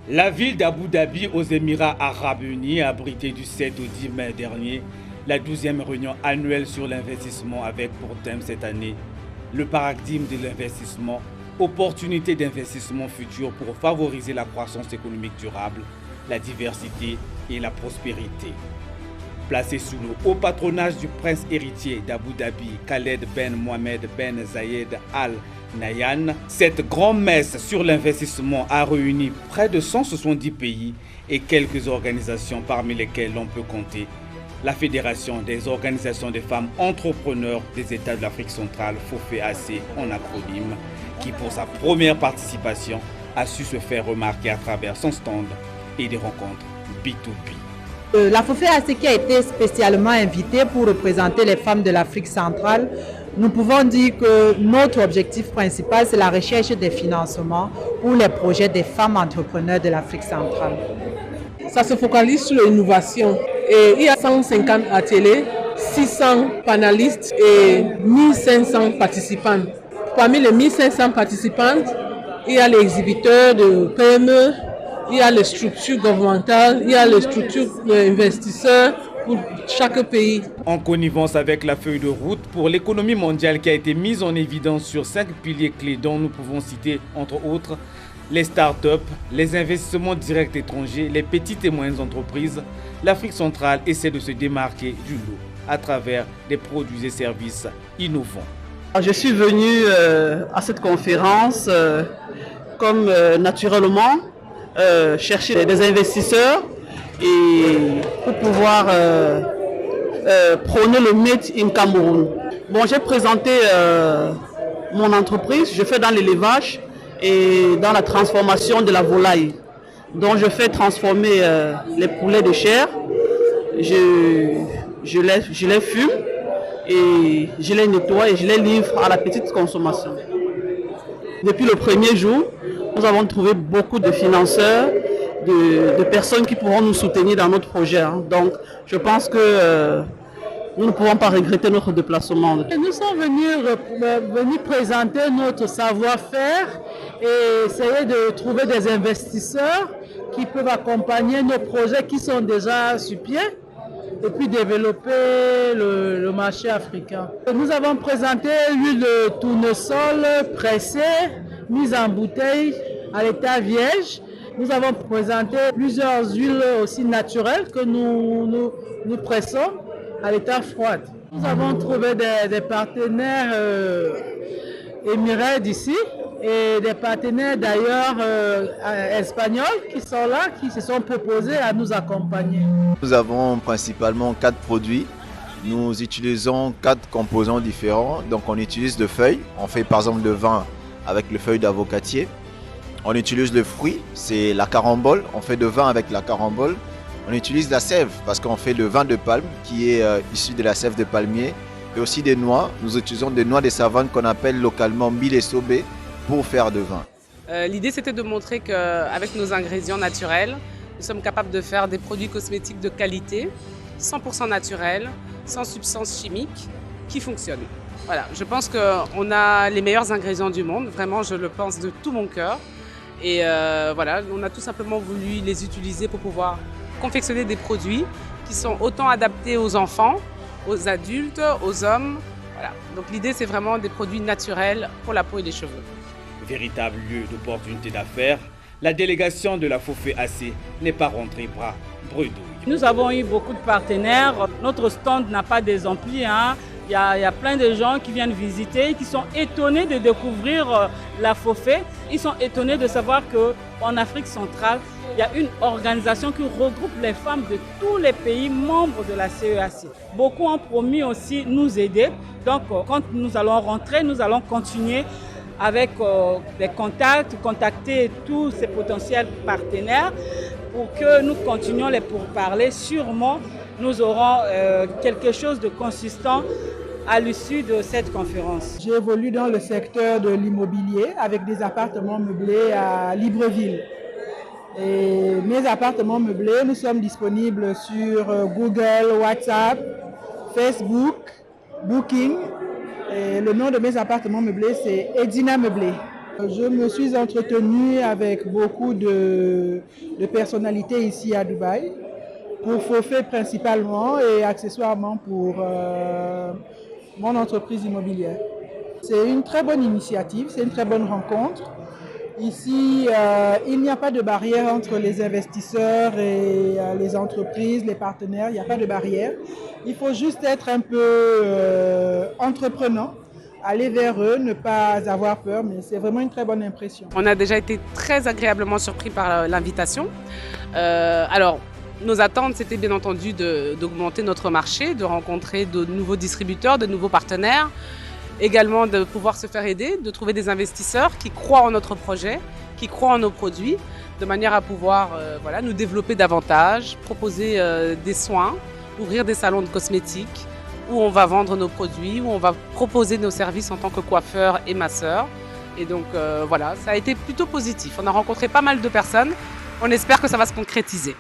La ville d'Abu Dhabi aux Émirats Arabes Unis a abrité du 7 au 10 mai dernier la 12e réunion annuelle sur l'investissement avec pour thème cette année le paradigme de l'investissement, opportunités d'investissement futur pour favoriser la croissance économique durable, la diversité et la prospérité. Placé sous le haut patronage du prince héritier d'Abu Dhabi, Khaled Ben Mohamed Ben Zayed Al Nahyan, cette grand-messe sur l'investissement a réuni près de 170 pays et quelques organisations parmi lesquelles l'on peut compter la Fédération des organisations des femmes entrepreneurs des États de l'Afrique centrale, FOFEAC en acronyme, qui pour sa première participation a su se faire remarquer à travers son stand et des rencontres B2B. La FOFEAC qui a été spécialement invitée pour représenter les femmes de l'Afrique centrale, nous pouvons dire que notre objectif principal, c'est la recherche des financements pour les projets des femmes entrepreneurs de l'Afrique centrale. Ça se focalise sur l'innovation. Et il y a 150 ateliers, 600 panélistes et 1500 participants. Parmi les 1500 participants, il y a les exhibiteurs de PME, il y a les structures gouvernementales, il y a les structures d'investisseurs pour chaque pays. En connivence avec la feuille de route pour l'économie mondiale qui a été mise en évidence sur 5 piliers clés dont nous pouvons citer entre autres les start-up, les investissements directs étrangers, les petites et moyennes entreprises, l'Afrique centrale essaie de se démarquer du lot à travers des produits et services innovants. Je suis venue à cette conférence comme naturellement chercher des investisseurs et pour pouvoir prôner le Made in Cameroun. Bon, j'ai présenté mon entreprise, je fais dans l'élevage et dans la transformation de la volaille. Donc je fais transformer les poulets de chair, je les fume et je les nettoie et je les livre à la petite consommation. Depuis le premier jour, nous avons trouvé beaucoup de financeurs, de personnes qui pourront nous soutenir dans notre projet. Donc je pense que nous ne pouvons pas regretter notre déplacement. Nous sommes venus présenter notre savoir-faire et essayer de trouver des investisseurs qui peuvent accompagner nos projets qui sont déjà sur pied et puis développer le marché africain. Nous avons présenté l'huile de tournesol pressée, mise en bouteille à l'état vierge. Nous avons présenté plusieurs huiles aussi naturelles que nous pressons à l'état froid. Nous avons trouvé des partenaires émirats d'ici et des partenaires d'ailleurs espagnols qui sont là, qui se sont proposés à nous accompagner. Nous avons principalement 4 produits. Nous utilisons 4 composants différents. Donc on utilise le feuille, on fait par exemple le vin avec le feuille d'avocatier. On utilise le fruit, c'est la carambole, on fait le vin avec la carambole. On utilise la sève parce qu'on fait le vin de palme qui est issu de la sève de palmier et aussi des noix. Nous utilisons des noix de savane qu'on appelle localement mil et sobé pour faire de vin. L'idée c'était de montrer qu'avec nos ingrédients naturels, nous sommes capables de faire des produits cosmétiques de qualité, 100% naturels, sans substances chimiques, qui fonctionnent. Voilà, je pense qu'on a les meilleurs ingrédients du monde, vraiment je le pense de tout mon cœur. Et voilà, on a tout simplement voulu les utiliser pour pouvoir confectionner des produits qui sont autant adaptés aux enfants, aux adultes, aux hommes. Voilà. Donc l'idée c'est vraiment des produits naturels pour la peau et les cheveux. Véritable lieu d'opportunité d'affaires, la délégation de la FOFEAC n'est pas rentrée bras bredouilles. Nous avons eu beaucoup de partenaires. Notre stand n'a pas désempli. Il y a plein de gens qui viennent visiter, qui sont étonnés de découvrir la FOFE. Ils sont étonnés de savoir qu'en Afrique centrale, il y a une organisation qui regroupe les femmes de tous les pays membres de la CEAC. Beaucoup ont promis aussi nous aider. Donc, quand nous allons rentrer, nous allons continuer avec des contacts, contacter tous ces potentiels partenaires pour que nous continuions les pourparlers. Sûrement, nous aurons quelque chose de consistant à l'issue de cette conférence. J'évolue dans le secteur de l'immobilier avec des appartements meublés à Libreville. Et mes appartements meublés, nous sommes disponibles sur Google, WhatsApp, Facebook, Booking. Et le nom de mes appartements meublés, c'est Edina Meublé. Je me suis entretenue avec beaucoup de personnalités ici à Dubaï, pour Fofé principalement et accessoirement pour mon entreprise immobilière. C'est une très bonne initiative, c'est une très bonne rencontre. Ici, il n'y a pas de barrière entre les investisseurs et les entreprises, les partenaires, il n'y a pas de barrière. Il faut juste être un peu entreprenant, aller vers eux, ne pas avoir peur, mais c'est vraiment une très bonne impression. On a déjà été très agréablement surpris par l'invitation. Alors, nos attentes, c'était bien entendu d'augmenter notre marché, de rencontrer de nouveaux distributeurs, de nouveaux partenaires, également de pouvoir se faire aider, de trouver des investisseurs qui croient en notre projet, qui croient en nos produits, de manière à pouvoir nous développer davantage, proposer des soins, ouvrir des salons de cosmétiques où on va vendre nos produits, où on va proposer nos services en tant que coiffeur et masseur. Et donc ça a été plutôt positif. On a rencontré pas mal de personnes, on espère que ça va se concrétiser.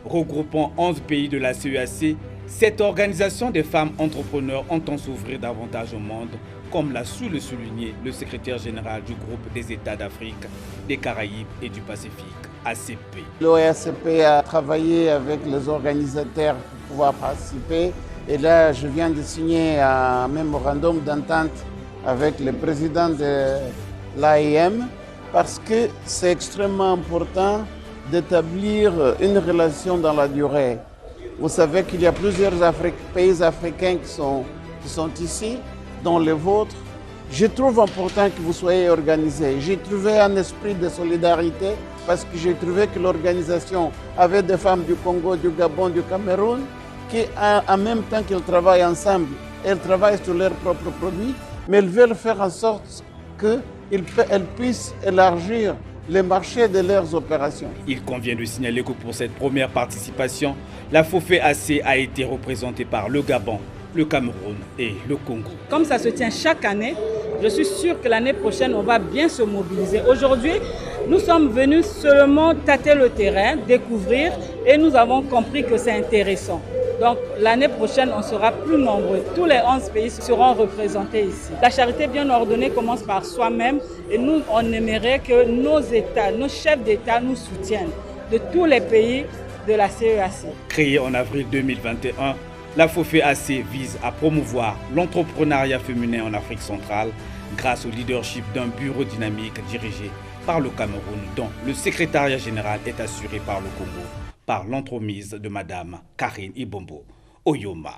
Regroupant 11 pays de la CEAC, cette organisation des femmes entrepreneurs entend s'ouvrir davantage au monde, comme l'a su le souligner le secrétaire général du groupe des États d'Afrique, des Caraïbes et du Pacifique, ACP. L'OACP a travaillé avec les organisateurs pour pouvoir participer. Et là, je viens de signer un mémorandum d'entente avec le président de l'AIM parce que c'est extrêmement important d'établir une relation dans la durée. Vous savez qu'il y a plusieurs pays africains qui sont ici, dont le vôtre. Je trouve important que vous soyez organisés. J'ai trouvé un esprit de solidarité parce que j'ai trouvé que l'organisation avait des femmes du Congo, du Gabon, du Cameroun qui, en même temps qu'elles travaillent ensemble, elles travaillent sur leurs propres produits, mais elles veulent faire en sorte qu'elles puissent élargir les marchés de leurs opérations. Il convient de signaler que pour cette première participation, la Fofé AC a été représentée par le Gabon, le Cameroun et le Congo. Comme ça se tient chaque année, je suis sûre que l'année prochaine, on va bien se mobiliser. Aujourd'hui, nous sommes venus seulement tâter le terrain, découvrir, et nous avons compris que c'est intéressant. Donc l'année prochaine, on sera plus nombreux. Tous les 11 pays seront représentés ici. La charité bien ordonnée commence par soi-même et nous, on aimerait que nos États, nos chefs d'État nous soutiennent de tous les pays de la CEAC. Créée en avril 2021, la Fofé AC vise à promouvoir l'entrepreneuriat féminin en Afrique centrale grâce au leadership d'un bureau dynamique dirigé par le Cameroun dont le secrétariat général est assuré par le Congo, par l'entremise de Madame Karine Ibombo Oyoma.